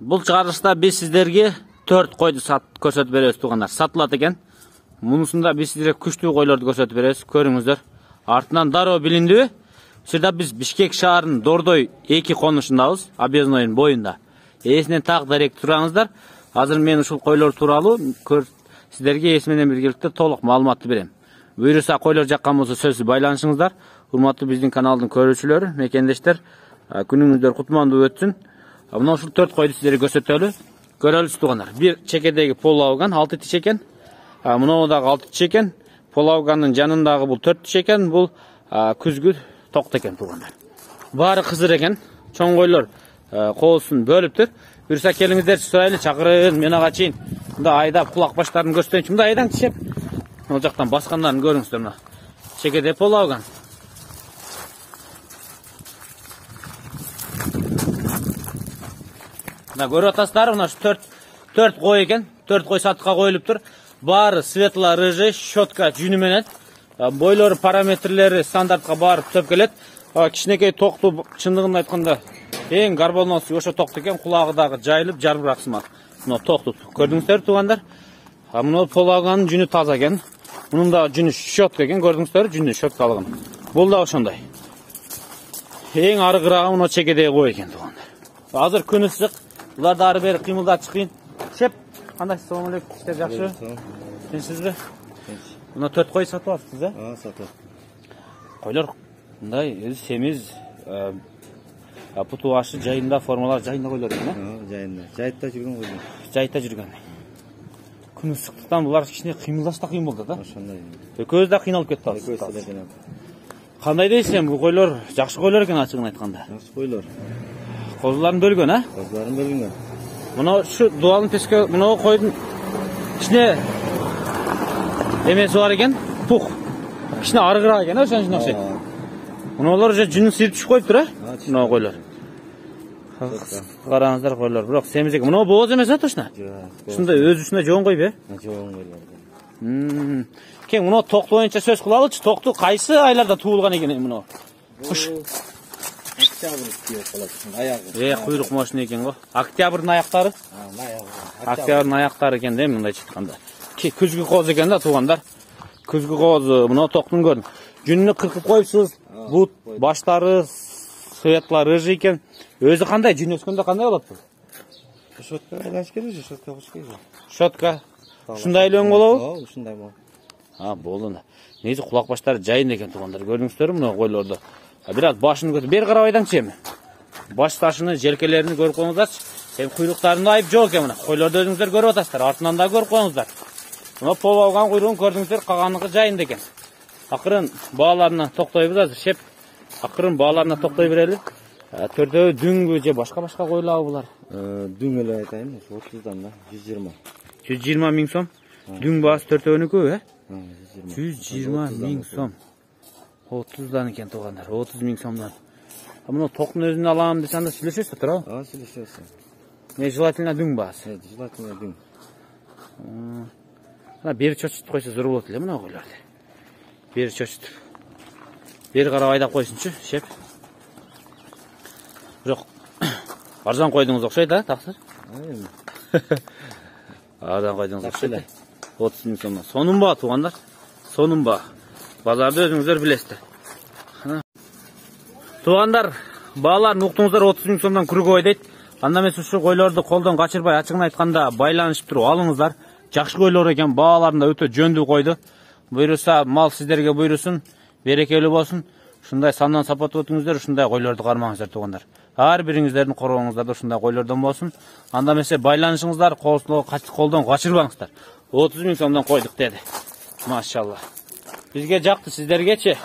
Бұл чыгарылышта біз сіздерге 4 қойды көрсетіп береміз туғандар. Сатылады екен. Мұнысында біз сіздерге күшті қойларды көрсетіп береміз. Көріңіздер. Артынан дароо билинди. Сырда біз Бишкек шаарынын Дордой 2 конушундабыз, Объездойдун бойында. Эсинен так дарек тураңыздар. Азыр мен ушул койлор тууралуу сіздерге эс менен биргеликте толук маалыматты берем. Буюрса койлор жаккан болсо сөзсүз байланышыңыздар. Урматтуу биздин каналдын көрүүчүлөрү, мекендештер, күнүңүздөр кутмандуу өтсүн. Мына ушул 4 койду сиздерге көрсөтөлү. Көрөлүсүз туугандар. Бир чекедеги полауган 6 тиш экен. Мына дагы 6 тиш экен. Полауганын жанындагы бул 4 тиш экен. Бул күзгү токто экен туугандар. Баары кызыр экен. Чоң койлор коосун бөлүптүр. Буюрса келиңиздер сурайлы, чакырын, мен ага чейин. Мында айдап кулак баштарын көрсөтөйүнчү. Мында айдан тишеп. Мына жактан баскандарын көрүңүздөр мына. Чекеде полауган. Мына көрүп атасыздар, мына 4 кой экен. 4 кой сатыкка коюлуптур. Баары светло рыжий, щетка жүнү менен. Бойлору, параметрлери стандартка баары төп келет. Кичинекей токту чындыгын айтканда эң горбоносу ошо токто экен. Кулагы дагы жайылып, жарбыраак сымак. Мына токту көрдүңүздөр туугандар. Мына полауганын жүнү таза экен. Мунун да жүнү щетка экен, көрдүңүздөр, жүнү щеткалыгын. Бул да ошондой. Эң арыгыраагы мына чекедеги кой экен туугандар. Азыр күн ысык. Булар да ары бери кыймылдап чыкпайын. Шеп, кандай, салам алейкум, иштер жакшы? Тинчсизби? Мына 4 кой сатып алыпсыз, сатып. Койлор мындай өзү семиз, путу ашы жайында, формалар жайында койлор экен, Жайында. Жайытта жүргөн койлор. Жайытта жүргөн. Күн ысыктыктан булар кичине кыймылдашта кыйын болду да. Ошондой. Экөөбүз да кыйналып кетти азыр. Кандай дейсиң, бул койлор жакшы койлор экен ачыгын айтканда. Жакшы койлор. Козуларын бөлгөн, Козуларын бөлгөн. Мына şu дуалын песке, мына койдун кичине эмеси бар экен, пух. Кичине арыгыраак экен, ошону окшойт. Мыналар уже жүнүн сыйып түшүп коюптур, мына койлор. Караңыздар койлор, бирок семиз экен. Мына бооз эмес точно? Ушундай өзүнчө жоон койбу? Жоон койлор. Кең мына токту боюнча сөз кылалычы. Токту кайсы айларда туулган экен мына? Куш. Куйрук машина экен го. Октябрдын аяктары? Октябрдын аяктары экен да мындай чыкканда. Күзгү кооз экен да туугандар. Күзгү коозу мына токтун көрүн. Жүнүнү кыркып коюпсуз. Бут баштары светло рыжий экен. Өзү кандай жүн өскөндө кандай болот бул? Щетка айлаш керек, щетка куш керек. Щетка. Ушундай эле өң болобу? Ушундай болот. Болду. Негизи кулак баштары жайында экен туугандар. Көрдүңүздөрбү мына койлорду? Бираз башын көтөрүп, бери карабайданчы. Баш ташыны, желкелерин көрүп коюңуздарчы. Куйруктарында айып жок экен мына. Койлорду өзүңүздөр көрүп атасыздар, артынан да көрүп коюңуздар. Мына полауган куйругун көрдүңүздөр, калгандыгы жайында экен. Акырын бааларына токтойбуз азыр, шеп. Акырын бааларына токтой берели. Төртөө дүңгү же башка койлабы булар? Дүң эле айтайын, 30дан да 120. 120 миң сом. Дүң баасы төртөөнүкү, 120 миң сом. 30'dan eкен туугандар, 30 миң сомдон. Мына токтун өзүн алам десем да сүйлөшөсүз туурабы? Сүйлөшөсүз. Не желательно дүң баасы. Желательно дүң. Мына бери чочутуп койсо зор болот эле мына койлорду. Бери чочутуп. Бери карап айдап койсунчу, шеп. Бирок арзан койдуңуз окшойт, таксыр? Арзан койдуңуз окшойт. 30 миң сомдон. Сонун ба туугандар? Сонун ба. Базарды өзүңүздөр билесиздер. Туугандар, бааларын уктуңуздар 30 миң сомдон күргөй дейт. Анда эмес ушу койлорду колдон качырбай, ачыгын айтканда байланышып туруп алыңыздар. Жакшы койлор экен, бааларында өтө жөндүү койду. Буйруса мал сиздерге буйрусун, берекелүү болсун. Ушундай сандан сапат өтүңүздөр, ушундай койлорду кармаңыздар туугандар. Ар бириңиздердин корооңуздарда ушундай койлордон болсун. Анда эмесе байланышыңыздар, колдон качырбаңыздар. 30 миң сомдон койдук деди. Машалла. Bizge жакты, сиздергечи.